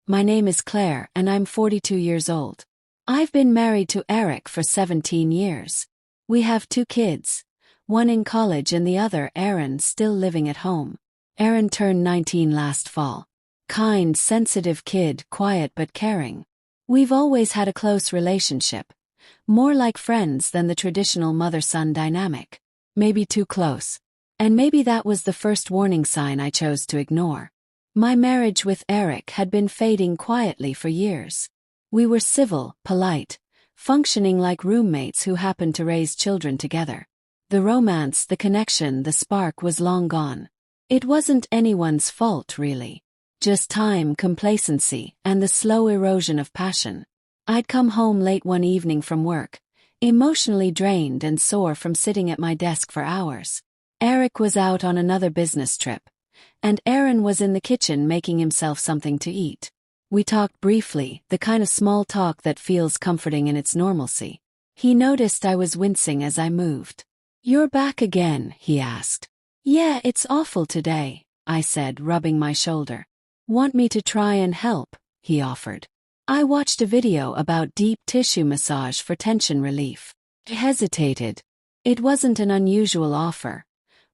My name is Claire and I'm 42 years old. I've been married to Eric for 17 years. We have 2 kids, one in college and the other, Aaron, still living at home. Aaron turned 19 last fall. Kind, sensitive kid, quiet but caring. We've always had a close relationship, more like friends than the traditional mother-son dynamic. Maybe too close. And maybe that was the first warning sign I chose to ignore. My marriage with Eric had been fading quietly for years. We were civil, polite, functioning like roommates who happened to raise children together. The romance, the connection, the spark was long gone. It wasn't anyone's fault, really. Just time, complacency, and the slow erosion of passion. I'd come home late one evening from work, emotionally drained and sore from sitting at my desk for hours. Eric was out on another business trip, and Aaron was in the kitchen making himself something to eat. We talked briefly, the kind of small talk that feels comforting in its normalcy. He noticed I was wincing as I moved. "You're back again?" he asked. "Yeah, it's awful today," I said, rubbing my shoulder. "Want me to try and help?" he offered. I watched a video about deep tissue massage for tension relief. I hesitated. It wasn't an unusual offer.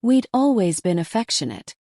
We'd always been affectionate.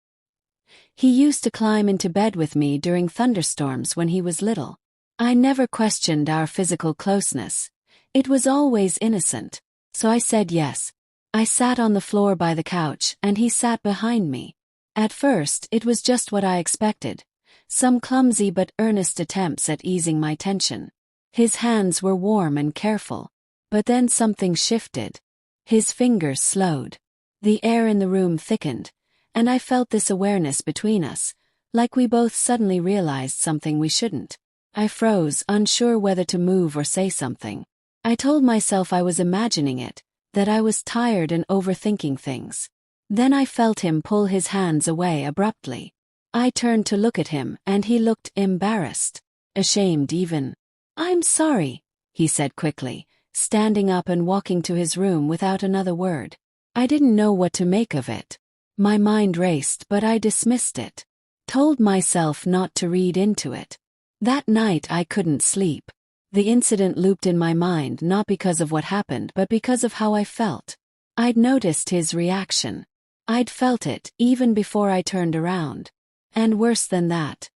He used to climb into bed with me during thunderstorms when he was little. I never questioned our physical closeness. It was always innocent. So I said yes. I sat on the floor by the couch and he sat behind me. At first, it was just what I expected. Some clumsy but earnest attempts at easing my tension. His hands were warm and careful. But then something shifted. His fingers slowed. The air in the room thickened, and I felt this awareness between us, like we both suddenly realized something we shouldn't. I froze, unsure whether to move or say something. I told myself I was imagining it, that I was tired and overthinking things. Then I felt him pull his hands away abruptly. I turned to look at him and he looked embarrassed, ashamed even. "I'm sorry," he said quickly, standing up and walking to his room without another word. I didn't know what to make of it. My mind raced, but I dismissed it. Told myself not to read into it. That night I couldn't sleep. The incident looped in my mind not because of what happened but because of how I felt. I'd noticed his reaction. I'd felt it even before I turned around. And worse than that,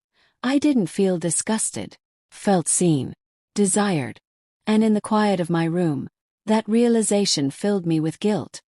I didn't feel disgusted. Felt seen. Desired. And in the quiet of my room, that realization filled me with guilt.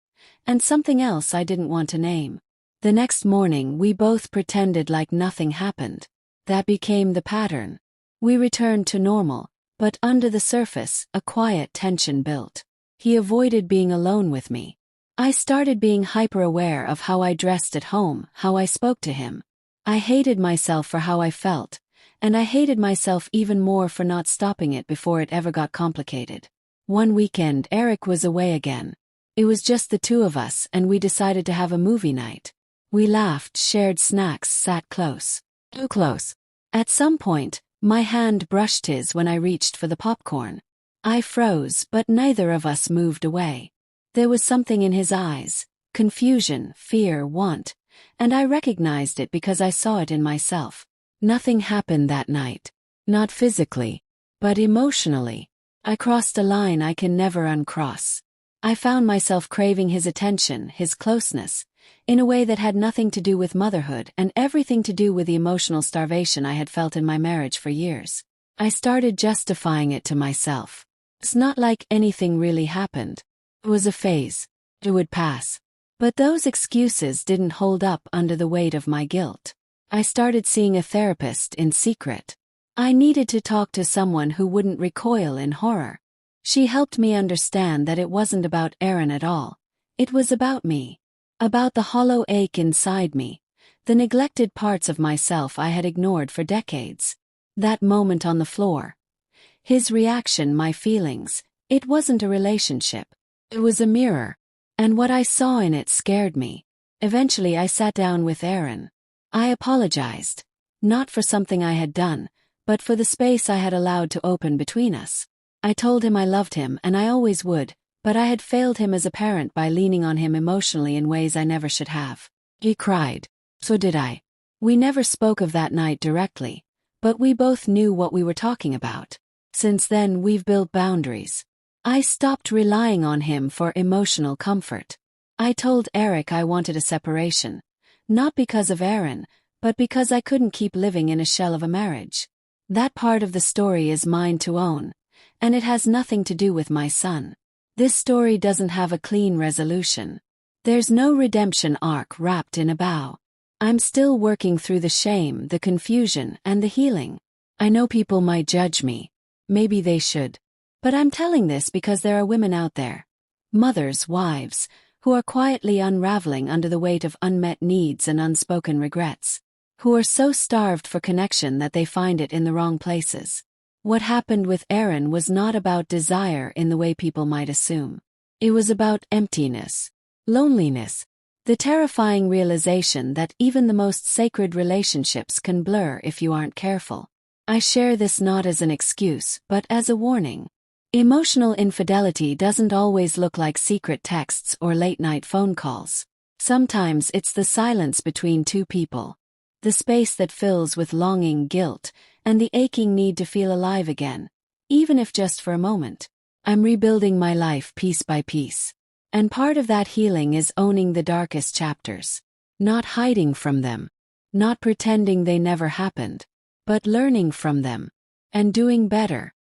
And something else I didn't want to name. The next morning we both pretended like nothing happened. That became the pattern. We returned to normal, but under the surface, a quiet tension built. He avoided being alone with me. I started being hyper-aware of how I dressed at home, how I spoke to him. I hated myself for how I felt, and I hated myself even more for not stopping it before it ever got complicated. One weekend Eric was away again. It was just the 2 of us and we decided to have a movie night. We laughed, shared snacks, sat close. Too close. At some point, my hand brushed his when I reached for the popcorn. I froze, but neither of us moved away. There was something in his eyes, confusion, fear, want, and I recognized it because I saw it in myself. Nothing happened that night. Not physically, but emotionally. I crossed a line I can never uncross. I found myself craving his attention, his closeness, in a way that had nothing to do with motherhood and everything to do with the emotional starvation I had felt in my marriage for years. I started justifying it to myself. It's not like anything really happened. It was a phase. It would pass. But those excuses didn't hold up under the weight of my guilt. I started seeing a therapist in secret. I needed to talk to someone who wouldn't recoil in horror. She helped me understand that it wasn't about Aaron at all. It was about me. About the hollow ache inside me. The neglected parts of myself I had ignored for decades. That moment on the floor. His reaction, my feelings. It wasn't a relationship. It was a mirror. And what I saw in it scared me. Eventually I sat down with Aaron. I apologized. Not for something I had done, but for the space I had allowed to open between us. I told him I loved him and I always would, but I had failed him as a parent by leaning on him emotionally in ways I never should have. He cried. So did I. We never spoke of that night directly, But we both knew what we were talking about. Since then, we've built boundaries. I stopped relying on him for emotional comfort. I told Eric I wanted a separation. Not because of Aaron, but because I couldn't keep living in a shell of a marriage. That part of the story is mine to own, and it has nothing to do with my son. This story doesn't have a clean resolution. There's no redemption arc wrapped in a bow. I'm still working through the shame, the confusion, and the healing. I know people might judge me. Maybe they should. But I'm telling this because there are women out there, mothers, wives, who are quietly unraveling under the weight of unmet needs and unspoken regrets, who are so starved for connection that they find it in the wrong places. What happened with Aaron was not about desire in the way people might assume. It was about emptiness, loneliness, the terrifying realization that even the most sacred relationships can blur if you aren't careful. I share this not as an excuse, but as a warning. Emotional infidelity doesn't always look like secret texts or late-night phone calls. Sometimes it's the silence between two people, the space that fills with longing, guilt, and the aching need to feel alive again, even if just for a moment. I'm rebuilding my life piece by piece. And part of that healing is owning the darkest chapters. Not hiding from them. Not pretending they never happened. But learning from them. And doing better.